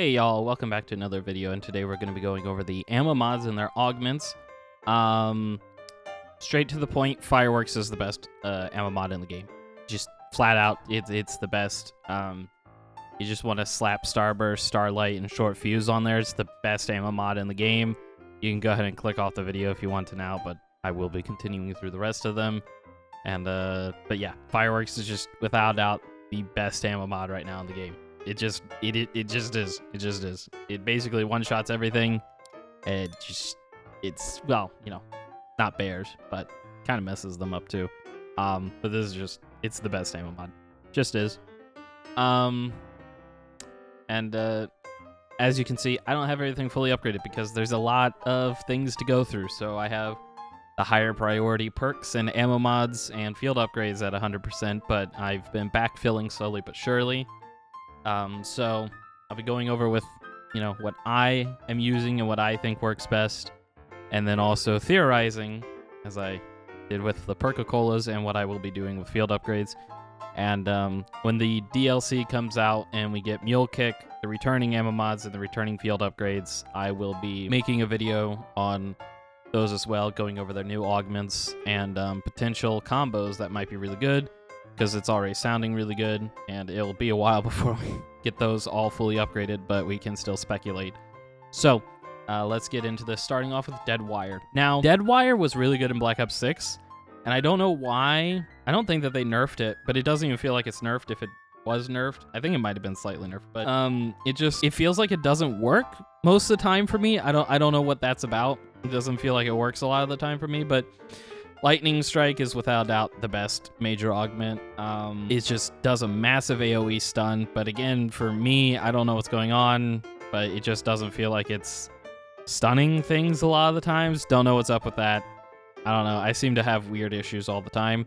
Hey y'all, welcome back to another video, and today we're going to be going over the ammo mods and their augments. Straight to the point, Fireworks is the best ammo mod in the game. Just flat out, it's the best. You just want to slap Starburst, Starlight, and Short Fuse on there. It's the best ammo mod in the game. You can go ahead and click off the video if you want to now, but I will be continuing through the rest of them. And but yeah, Fireworks is just without doubt the best ammo mod right now in the game. It just is. It basically one-shots everything. It's well, you know, not bears, but kind of messes them up too. But this is just, it's the best ammo mod. Just is. And as you can see, I don't have everything fully upgraded because there's a lot of things to go through. So I have the higher priority perks and ammo mods and field upgrades at 100%, but I've been backfilling slowly but surely. So I'll be going over with, you know, what I am using and what I think works best, and then also theorizing, as I did with the Perca-Colas, and what I will be doing with field upgrades. And when the DLC comes out and we get Mule Kick, the returning ammo mods, and the returning field upgrades, I will be making a video on those as well, going over their new augments and potential combos that might be really good, because it's already sounding really good, and it'll be a while before we get those all fully upgraded, but we can still speculate. So, let's get into this, starting off with Deadwire. Now, Deadwire was really good in Black Ops 6, and I don't know why. I don't think that they nerfed it, but it doesn't even feel like it's nerfed if it was nerfed. I think it might have been slightly nerfed, but it feels like it doesn't work most of the time for me. I don't know what that's about. It doesn't feel like it works a lot of the time for me, but Lightning Strike is without doubt the best major augment. It just does a massive AoE stun, but again, for me, I don't know what's going on, but it just doesn't feel like it's stunning things a lot of the times. Don't know what's up with that. I don't know. I seem to have weird issues all the time.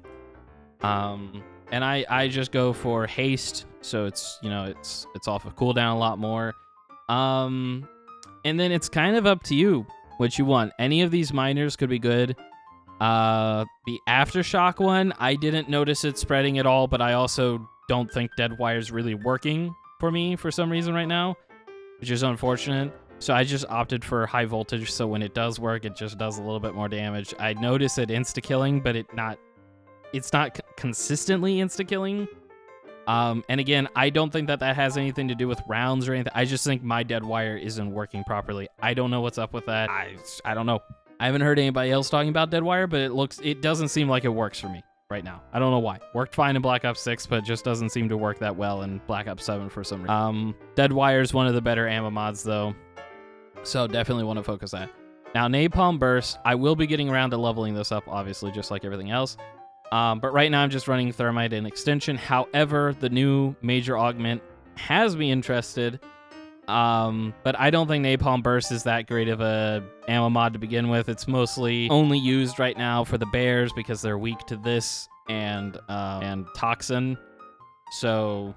And I just go for haste, so it's, you know, it's off of cooldown a lot more. And then it's kind of up to you what you want. Any of these miners could be good. The Aftershock one, I didn't notice it spreading at all, but I also don't think Deadwire's really working for me for some reason right now, which is unfortunate. So I just opted for high voltage, so when it does work, it just does a little bit more damage. I notice it insta-killing, but it's not consistently insta-killing. And again, I don't think that has anything to do with rounds or anything. I just think my Deadwire isn't working properly. I don't know what's up with that. I don't know. I haven't heard anybody else talking about Deadwire, but it doesn't seem like it works for me right now. I don't know why. Worked fine in Black Ops 6, but just doesn't seem to work that well in Black Ops 7 for some reason. Deadwire is one of the better ammo mods, though, so definitely want to focus on that. Now, Napalm Burst, I will be getting around to leveling this up, obviously, just like everything else. But right now, I'm just running Thermite and Extension. However, the new major augment has me interested. But I don't think Napalm Burst is that great of a ammo mod to begin with. It's mostly only used right now for the bears because they're weak to this and Toxin. So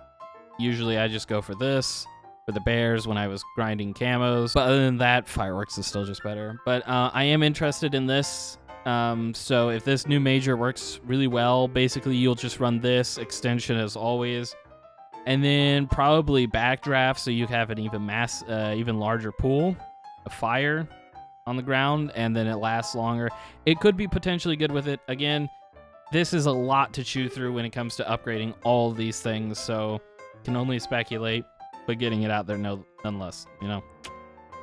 usually I just go for this for the bears when I was grinding camos. But other than that, Fireworks is still just better. But I am interested in this. So if this new major works really well, basically you'll just run this extension as always. And then probably backdraft, so you have an even larger pool of fire on the ground, and then it lasts longer. It could be potentially good with it. Again, this is a lot to chew through when it comes to upgrading all of these things, so can only speculate, but getting it out there nonetheless, you know.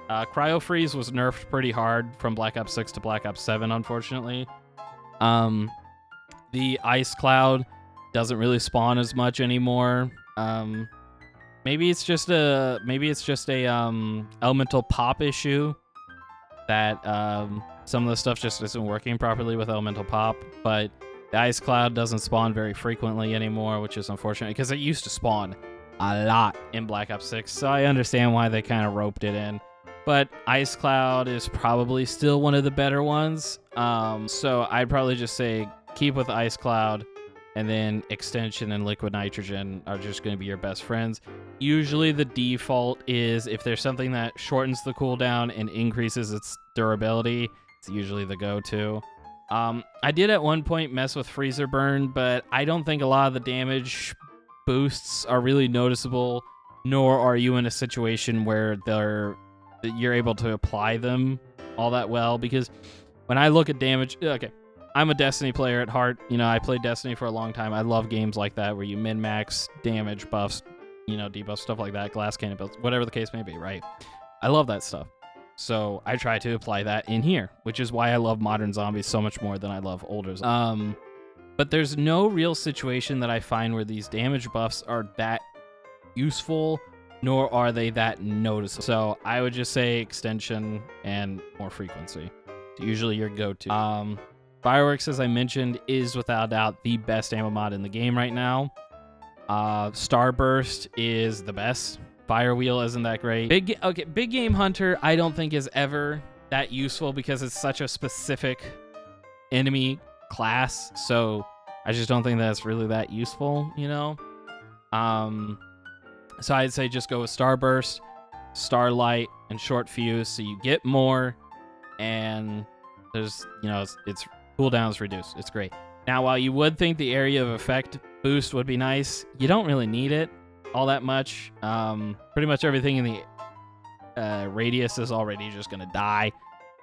Cryo Freeze was nerfed pretty hard from Black Ops 6 to Black Ops 7, unfortunately. The Ice Cloud doesn't really spawn as much anymore. Maybe it's just a elemental pop issue that some of the stuff just isn't working properly with elemental pop, but the Ice Cloud doesn't spawn very frequently anymore, which is unfortunate because it used to spawn a lot in Black Ops 6, so I understand why they kind of roped it in. But Ice Cloud is probably still one of the better ones, so I'd probably just say keep with Ice Cloud. And then Extension and Liquid Nitrogen are just going to be your best friends. Usually the default is if there's something that shortens the cooldown and increases its durability, it's usually the go-to. I did at one point mess with Freezer Burn, but I don't think a lot of the damage boosts are really noticeable nor are you in a situation where you're able to apply them all that well. Because when I look at damage, okay, I'm a Destiny player at heart. You know, I played Destiny for a long time. I love games like that where you min-max damage buffs, you know, debuffs, stuff like that, glass cannon builds, whatever the case may be, right? I love that stuff. So I try to apply that in here, which is why I love modern zombies so much more than I love older zombies. But there's no real situation that I find where these damage buffs are that useful, nor are they that noticeable. So I would just say extension and more frequency. Usually your go-to. Fireworks, as I mentioned, is without doubt the best ammo mod in the game right now. Starburst is the best. Firewheel isn't that great. Big Game Hunter I don't think is ever that useful because it's such a specific enemy class. So I just don't think that's really that useful, you know? So I'd say just go with Starburst, Starlight, and Short Fuse so you get more, and there's, you know, it's cooldown's reduced. It's great. Now, while you would think the area of effect boost would be nice, you don't really need it all that much. Pretty much everything in the radius is already just going to die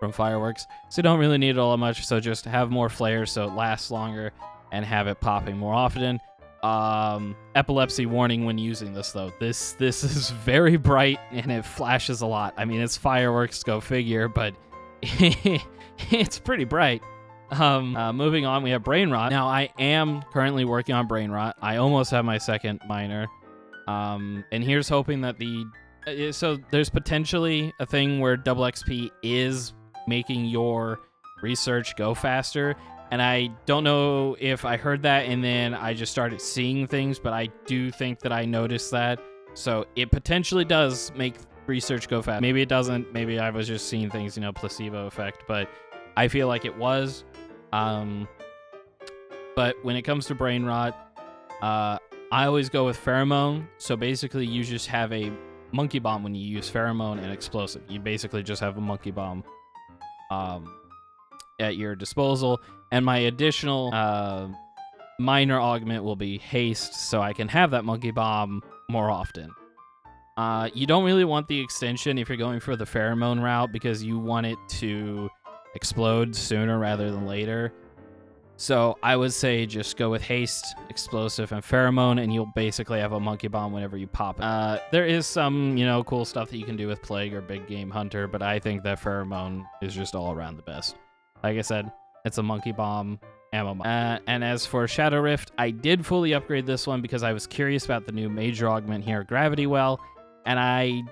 from fireworks, so you don't really need it all that much. So just have more flares so it lasts longer and have it popping more often. Epilepsy warning when using this, though. This is very bright and it flashes a lot. I mean, it's fireworks, go figure, but it's pretty bright. Moving on, we have Brain Rot. Now, I am currently working on Brain Rot. I almost have my second minor. And here's hoping that so there's potentially a thing where double XP is making your research go faster. And I don't know if I heard that and then I just started seeing things, but I do think that I noticed that. So it potentially does make research go fast. Maybe it doesn't. Maybe I was just seeing things, you know, placebo effect, but I feel like it was. But when it comes to Brain Rot, I always go with Pheromone. So basically you just have a Monkey Bomb when you use Pheromone and Explosive. You basically just have a Monkey Bomb at your disposal. And my additional minor augment will be Haste, so I can have that Monkey Bomb more often. You don't really want the extension if you're going for the Pheromone route because you want it to explode sooner rather than later. So I would say just go with Haste, Explosive, and Pheromone, and you'll basically have a Monkey Bomb whenever you pop it. There is some, you know, cool stuff that you can do with Plague or Big Game Hunter, but I think that Pheromone is just all around the best. Like I said, it's a Monkey Bomb ammo mod. And as for Shadow Rift, I did fully upgrade this one because I was curious about the new major augment here, Gravity Well, and I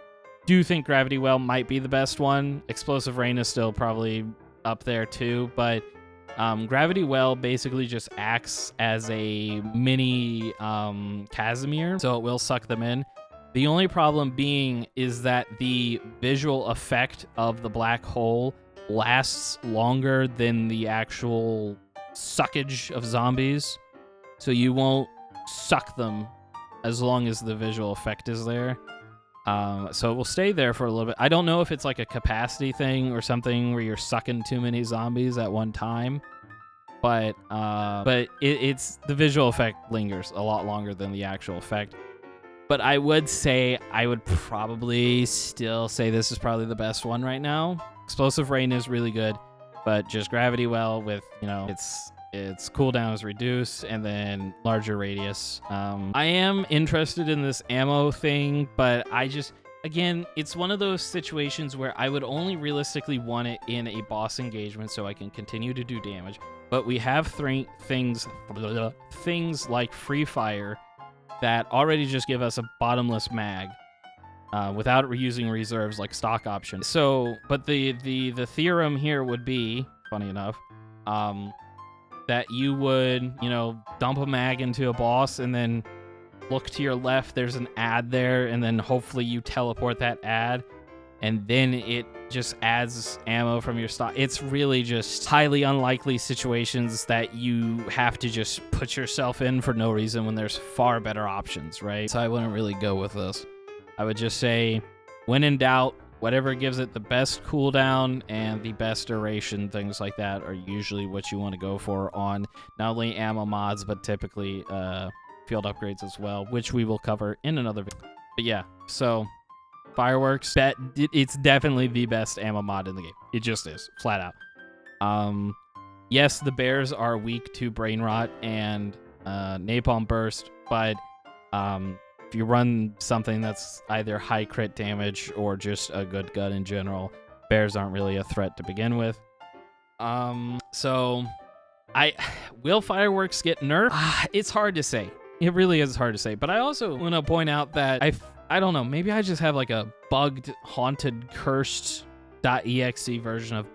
do think Gravity Well might be the best one. Explosive Rain is still probably up there too, but Gravity Well basically just acts as a mini Casimir, so it will suck them in. The only problem being is that the visual effect of the black hole lasts longer than the actual suckage of zombies, so you won't suck them as long as the visual effect is there. So it will stay there for a little bit. I don't know if it's like a capacity thing or something where you're sucking too many zombies at one time, but it's the visual effect lingers a lot longer than the actual effect. But I would say I would probably still say this is probably the best one right now. Explosive Rain is really good, but just Gravity Well with, you know, its cooldown is reduced and then larger radius. I am interested in this ammo thing, but I just, again, it's one of those situations where I would only realistically want it in a boss engagement so I can continue to do damage. But we have things like Free Fire that already just give us a bottomless mag. Without reusing reserves like stock options. So, but the theorem here would be, funny enough, that you would, you know, dump a mag into a boss and then look to your left, there's an ad there, and then hopefully you teleport that ad, and then it just adds ammo from your stock. It's really just highly unlikely situations that you have to just put yourself in for no reason when there's far better options, right? So I wouldn't really go with this. I would just say, when in doubt, whatever gives it the best cooldown and the best duration, things like that are usually what you want to go for on not only ammo mods, but typically field upgrades as well, which we will cover in another video. But yeah, so fireworks, it's definitely the best ammo mod in the game. It just is, flat out. Yes, the bears are weak to brain rot and napalm burst, but if you run something that's either high crit damage or just a good gun in general, bears aren't really a threat to begin with. So will fireworks get nerfed? It's hard to say. It really is hard to say. But I also want to point out that I don't know, maybe I just have like a bugged, haunted, cursed .exe version of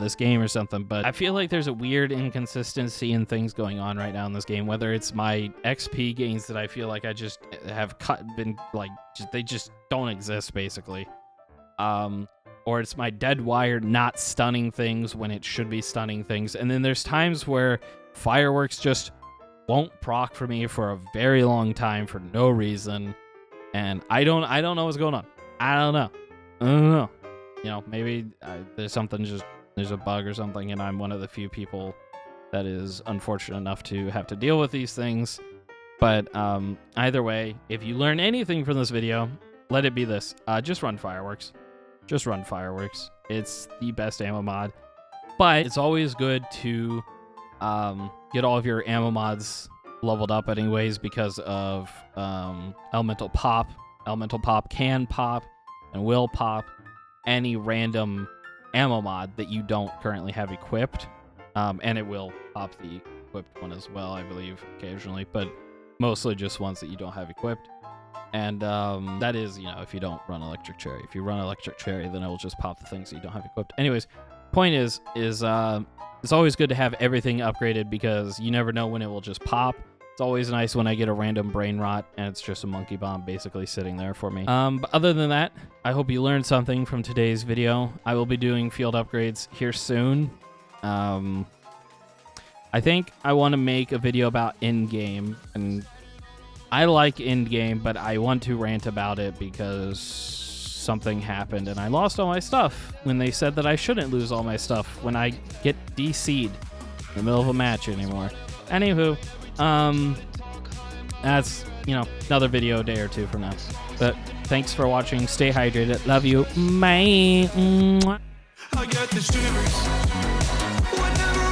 this game or something, but I feel like there's a weird inconsistency in things going on right now in this game, whether it's my XP gains that I feel like I just have they just don't exist basically, or it's my dead wire not stunning things when it should be stunning things, and then there's times where fireworks just won't proc for me for a very long time for no reason, and I don't know what's going on. I don't know. You know, maybe there's a bug or something, and I'm one of the few people that is unfortunate enough to have to deal with these things. But either way, if you learn anything from this video, let it be this. Just run fireworks. Just run fireworks. It's the best ammo mod. But it's always good to get all of your ammo mods leveled up anyways because of elemental pop. Elemental pop can pop and will pop any random ammo mod that you don't currently have equipped, and it will pop the equipped one as well, I believe, occasionally, but mostly just ones that you don't have equipped. And that is, you know, if you don't run electric cherry. If you run electric cherry, then it will just pop the things that you don't have equipped. Anyways, point is it's always good to have everything upgraded because you never know when it will just pop. It's always nice when I get a random brain rot and it's just a monkey bomb basically sitting there for me. But other than that, I hope you learned something from today's video. I will be doing field upgrades here soon. I think I want to make a video about in-game, and I like in-game, but I want to rant about it because something happened and I lost all my stuff when they said that I shouldn't lose all my stuff when I get DC'd in the middle of a match anymore. Anywho, that's, you know, another video a day or two from now. But thanks for watching. Stay hydrated. Love you. Bye. I got the shivers. Whenever